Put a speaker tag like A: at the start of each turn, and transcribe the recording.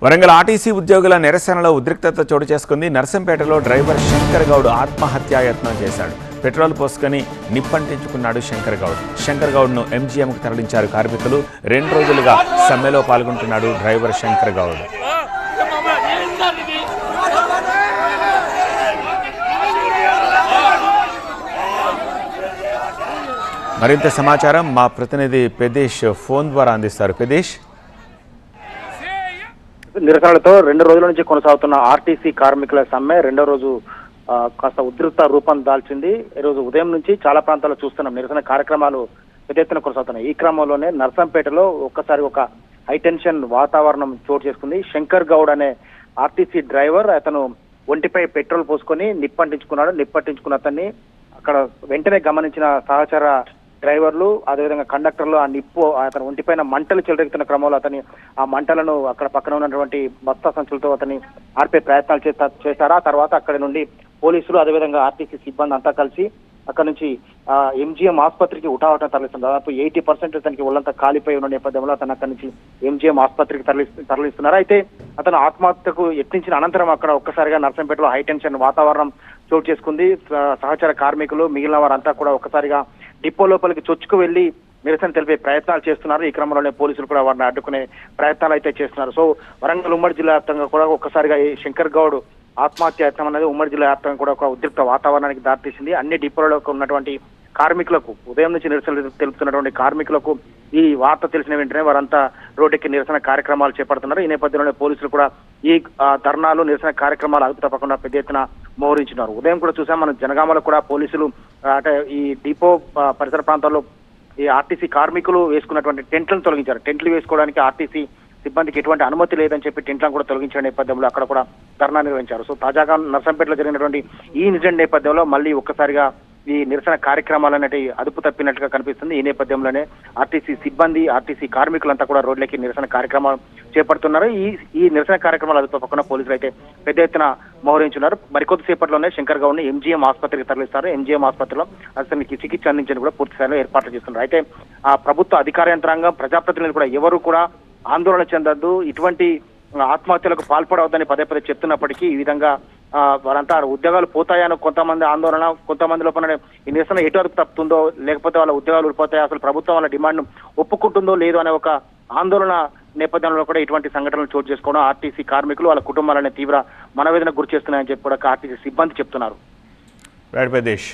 A: Warangal RTC ఉద్యోగుల నిరసనలో ఉద్రిక్తత చోటు చేసుకుంది. నర్సంపేటలో డ్రైవర్ శంకర్ గౌడ్ ఆత్మహత్యాయత్నం చేశాడు. పెట్రోల్ పోసుకొని నిప్పంటించుకున్నాడు శంకర్ గౌడ్. శంకర్ గౌడ్ను ఎంజీఎంకు తరలించారు కార్మికులు. 2 రోజులుగా సమ్మెలో పాల్గొంటున్నాడు డ్రైవర్ శంకర్ గౌడ్. మరింత సమాచారం మా ప్రతినిధి పెదేశ్ ఫోన్ ద్వారా అందిస్తారు. పెదేశ్,
B: నిరసనలతో 2 రోజుల నుంచి కొనసాగుతున్న ఆర్టీసీ కార్మికుల సమ్మె 2వ రోజు కాస్త ఉధృత రూపం దాల్చింది. ఈ రోజు ఉదయం నుంచి చాలా ప్రాంతాల్లో చూస్తున్నాం నిరసన కార్యక్రమాలు పెద్ద ఎత్తున కొనసాగుతున్నాయి. ఈ క్రమంలోనే నర్సంపేటలో ఒక్కసారి ఒక హైటెన్షన్ వాతావరణం చోటు చేసుకుంది. శంకర్ గౌడ్ అనే ఆర్టీసీ డ్రైవర్, అతను ఒంటిపై పెట్రోల్ పోసుకొని నిప్పంటించుకున్నాడు. నిప్పంటించుకున్న అతన్ని అక్కడ వెంటనే గమనించిన సహచర డ్రైవర్లు, అదేవిధంగా కండక్టర్లు ఆ నిప్పు అతని ఒంటిపైన మంటలు చెలరెగుతున్న క్రమంలో అతని ఆ మంటలను అక్కడ పక్కన ఉన్నటువంటి బస్తా సంచులతో అతన్ని ఆర్పే ప్రయత్నాలు చేశారు. ఆ తర్వాత అక్కడి నుండి పోలీసులు, అదేవిధంగా ఆర్టీసీ సిబ్బంది అంతా కలిసి అక్కడ నుంచి ఎంజీఎం ఆసుపత్రికి ఉటావటం తరలిస్తుంది. దాదాపు 80% అతనికి ఒళ్ళంతా కాలిపోయి ఉన్న నేపథ్యంలో అతను అక్కడి నుంచి ఎంజీఎం ఆసుపత్రికి తరలిస్తున్నారు. అయితే అతను ఆత్మహత్యకు యత్నించిన అనంతరం అక్కడ ఒక్కసారిగా నర్సంపేటలో హైటెన్షన్ వాతావరణం చోటు చేసుకుంది. సహచర కార్మికులు మిగిలిన వారంతా కూడా ఒక్కసారిగా డిపో లోపలికి చొచ్చుకు వెళ్లి నిరసన తెలిపే ప్రయత్నాలు చేస్తున్నారు. ఈ క్రమంలోనే పోలీసులు కూడా వారిని అడ్డుకునే ప్రయత్నాలు అయితే చేస్తున్నారు. సో వరంగల్ ఉమ్మడి జిల్లా వ్యాప్తంగా కూడా ఒక్కసారిగా ఈ శంకర్ గౌడ్ ఆత్మహత్య యత్నం అనేది ఉమ్మడి జిల్లా వ్యాప్తంగా కూడా ఒక ఉద్రిక్త వాతావరణానికి దారితీసింది. అన్ని డిపోలలో ఉన్నటువంటి కార్మికులకు, ఉదయం నుంచి నిరసనలు తెలుపుతున్నటువంటి కార్మికులకు ఈ వార్త తెలిసిన వెంటనే వారంతా రోడ్డుకి నిరసన కార్యక్రమాలు చేపడుతున్నారు. ఈ నేపథ్యంలోనే పోలీసులు కూడా ఈ ధర్నాలు, నిరసన కార్యక్రమాలు అదుపు తప్పకుండా పెద్ద ఎత్తున మోహరించినారు. ఉదయం కూడా చూసాం మనం జనగామలో కూడా పోలీసులు అంటే ఈ డిపో పరిసర ప్రాంతాల్లో ఈ ఆర్టీసీ కార్మికులు వేసుకున్నటువంటి టెంట్లను తొలగించారు. టెంట్లు వేసుకోవడానికి ఆర్టీసీ సిబ్బందికి ఎటువంటి అనుమతి లేదని చెప్పి టెంట్లను కూడా తొలగించిన నేపథ్యంలో అక్కడ కూడా ధర్నా నిర్వహించారు. సో తాజాగా నర్సంపేటలో జరిగినటువంటి ఈ ఇన్సిడెంట్ నేపథ్యంలో మళ్ళీ ఒక్కసారిగా ఈ నిరసన కార్యక్రమాలు అనేవి అదుపు తప్పినట్టుగా కనిపిస్తుంది. ఈ నేపథ్యంలోనే ఆర్టీసీ సిబ్బంది, ఆర్టీసీ కార్మికులంతా కూడా రోడ్లకి నిరసన కార్యక్రమాలు చేపడుతున్నారు. ఈ నిరసన కార్యక్రమాలు అదుపు తప్పకుండా పోలీసులు అయితే పెద్ద ఎత్తున మోహరించున్నారు. మరికొద్దిసేపట్లోనే శంకర్ గౌడ్ని ఎంజీఎం ఆసుపత్రికి తరలిస్తారు. ఎంజీఎం ఆసుపత్రిలో అతనికి చికిత్స అందించడానికి కూడా పూర్తి స్థాయిలో ఏర్పాట్లు చేస్తున్నారు. అయితే ఆ ప్రభుత్వ అధికార యంత్రాంగం, ప్రజాప్రతినిధులు కూడా ఎవరు కూడా ఆందోళన చెందొద్దు, ఇటువంటి ఆత్మహత్యలకు పాల్పడవద్దని పదే పదే చెప్తున్నప్పటికీ ఈ విధంగా వారంతా ఉద్యోగాలు పోతాయని కొంతమంది ఆందోళన, కొంతమంది లోపల ఈ నిరసన ఎటు అదుపు తప్పుతుందో, లేకపోతే వాళ్ళ ఉద్యోగాలు ఊడిపోతాయి, అసలు ప్రభుత్వం వాళ్ళ డిమాండ్ ఒప్పుకుంటుందో లేదో అనే ఒక ఆందోళన నేపథ్యంలో కూడా ఇటువంటి సంఘటనలు చోటు చేసుకోవడం ఆర్టీసీ కార్మికులు, వాళ్ళ కుటుంబాలనే తీవ్ర మనవేదనకు గురి చేస్తున్నాయని చెప్పి కూడా ఆర్టీసీ సిబ్బంది చెప్తున్నారు.
A: రైట్ పెదేశ్.